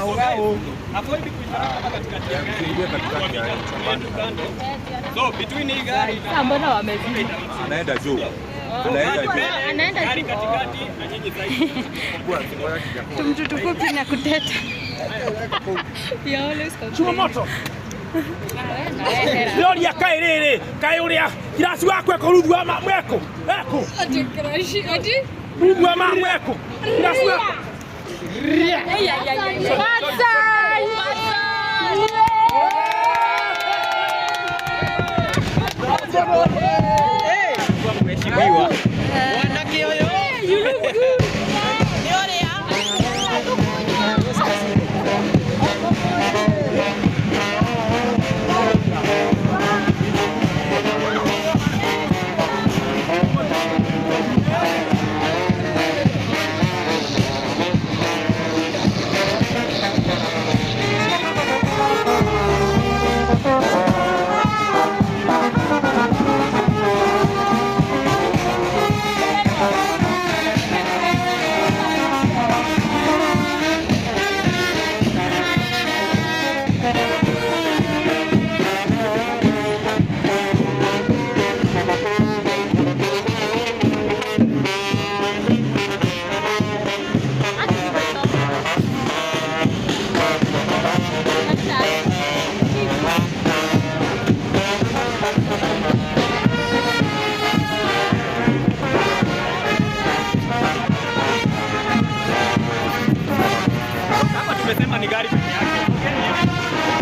avoid kuingia katikati ya gari. So between hii gari sasa mbona wamezidi? Anaenda juu. Anaenda gari katikati na nyinyi zaidi. Tumtutukupi na kuteta. Ya always chuma moto. Gloria kairere, kaiuria. Kirasi wako eko rudhu ama mweko. Eko. ati crash ati Rudhu ama mweko. Kirasi wako. Mheshimiwa. Wanakioyo. You look good. Tumesema ni gari peke yake.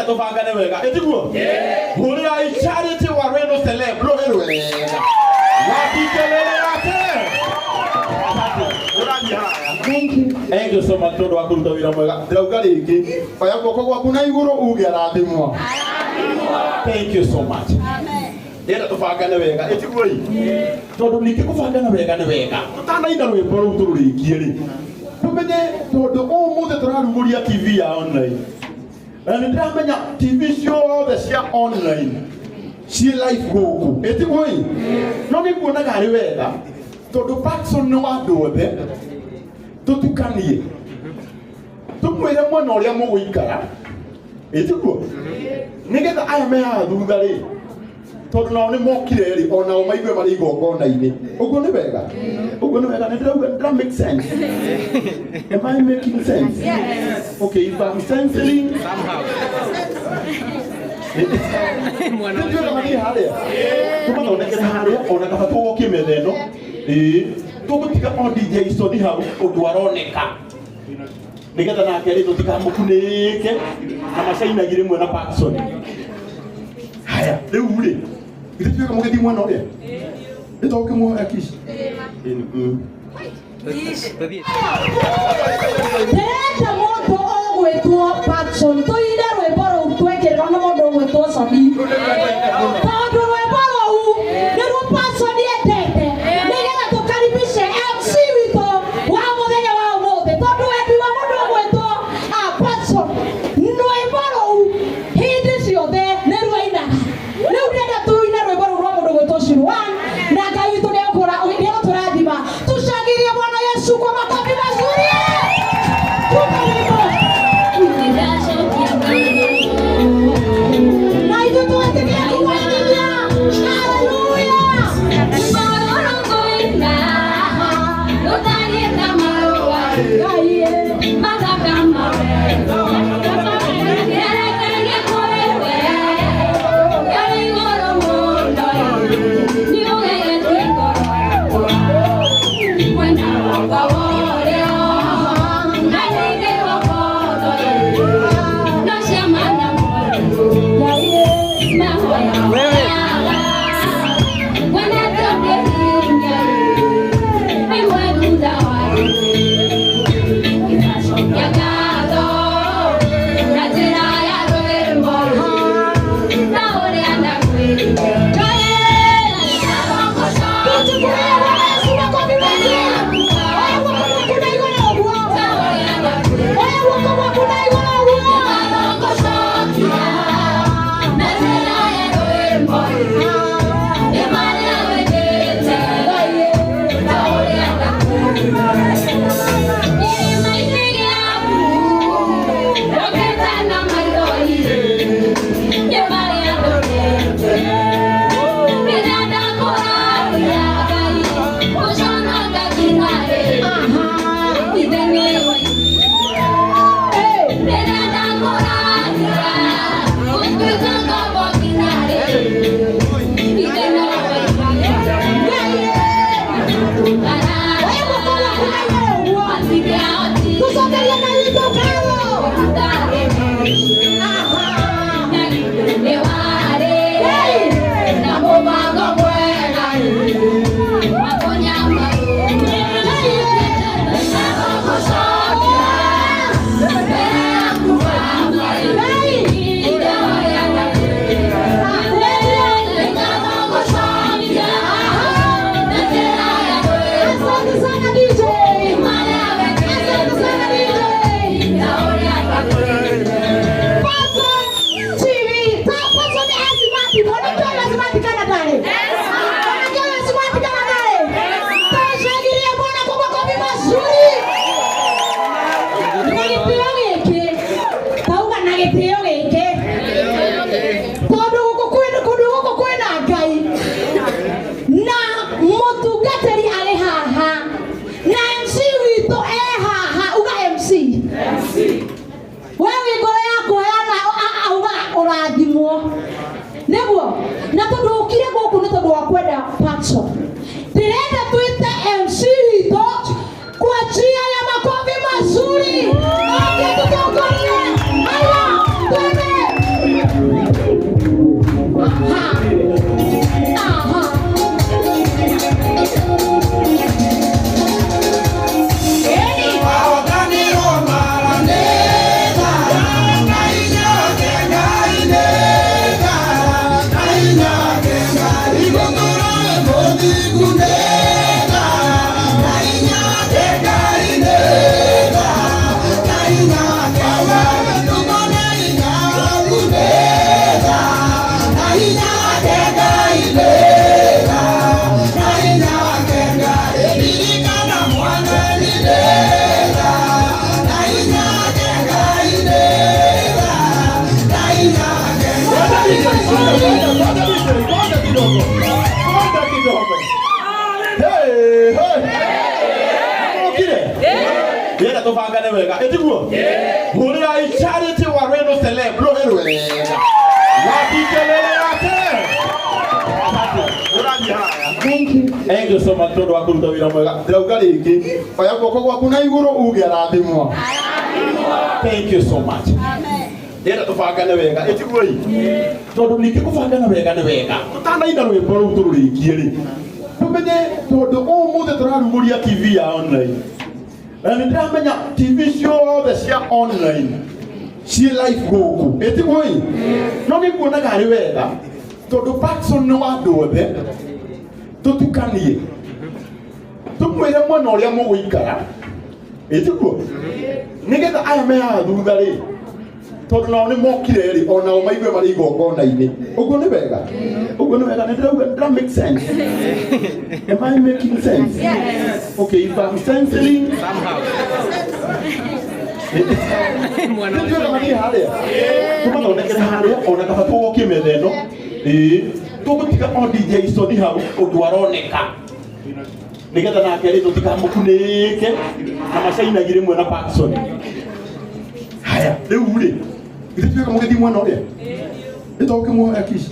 Tofangane wega etiguo hurira charity wa Reno Celeb rohero wega wakikelele yake. Thank you so much todo wakuruta wira mwega ndauga ringi oya goko gwaku na iguru uge arathimwo. Thank you so much. Amen. Tofangane wega etiguo todo niki kufangana wega ni wega tutanainda rwimbo ru tururikie ri tumenye todo umuthe turarumuria TV ya online. And ndamenya TV ciothe cia online ci live guku etigoi no ngikuona gari wega tondu Paxson no andu othe tutukanie tumwire mwana uria muguikara etiguo nigetha aya me haha thutha ri tondu nao ni mokire ri onao maigue mari igongona-ini uguo ni wega that makes sense. Am I making sense? Yes. Okay, if I'm censoring Somehow. ndio kama ni haria kuma thondekera haria ona kaba tugokie metheno tugutika on DJ Sony hau undu aroneka nigetha nake ri tutikamukunike na macainagire mwe na Paxson. Haya riu ri ithuĩ kama mugethi mwana uria itoke mu akishi Tereta mundu ogwitwo Paxson tuire rwimbo ruu twekererwo ni mundu ogwitwo Sony tondu rwimbo ruu niruo Paxson endete nigetha tukaribishe MC witũ wa muthenya wa umuthi tondu wendi wa mundu ogwitwo Paxson rwimbo ruu hindi ciothe niruo ainaga riu ndenda tuine rwimbo ruu rwa mundu ogwitwo Shirwan na Ngai witũ nĩegũtũrathima tushangilie Bwana Yesu kwa makofi mazuri. Na hivyo tuendelee kuwaingia. Haleluya. tũbangane wega etiguo hũrĩra Charity Wareno Celeb rũhe wega wakikelele yake. Thank you. Thank you so much tondũ wa kũruta wĩra mwega. Ndĩrauga rĩngĩ oya guoko gwaku na igũrũ uge arathimwo. Thank you so much. Ndĩrenda tũbangane wega etiguoi tondũ ningĩ kũbangana wega nĩ wega. Tũtanaina rwĩmbo rũu tũrũrĩkie rĩ tũmenye tondũ ũmũthĩ tũrarugũria TV ya online na nĩ ndĩramenya TV ciothe cia online ciĩ live gũkũ etiguoi no nĩ kuonaga arĩ wega tondũ Paxson nĩ wa andũ othe tũtukanie tũmwĩre mwena ũrĩa mũgũikara etiguo nĩgetha aya me haha thutha rĩ tondũ nao nĩ mokire rĩ onao maigue marĩ igongona-inĩ ũguo nĩ wega nĩ ndĩrauga make sense. Am I making sense? Yes. Okay, if I'm censoring somehow. Ndio kama ni harĩa tũmathondekere harĩa ona kaba tũgokie metha ĩno tũgũtiga o DJ Soni hau ũndũ aroneka nĩgetha nake rĩ tũtikamũkunĩke na macainagire mwe na Paxson. Haya rĩu rĩ ithuĩ mũgĩthiĩ mwena ũrĩa nĩtũgũkĩmuoya kici.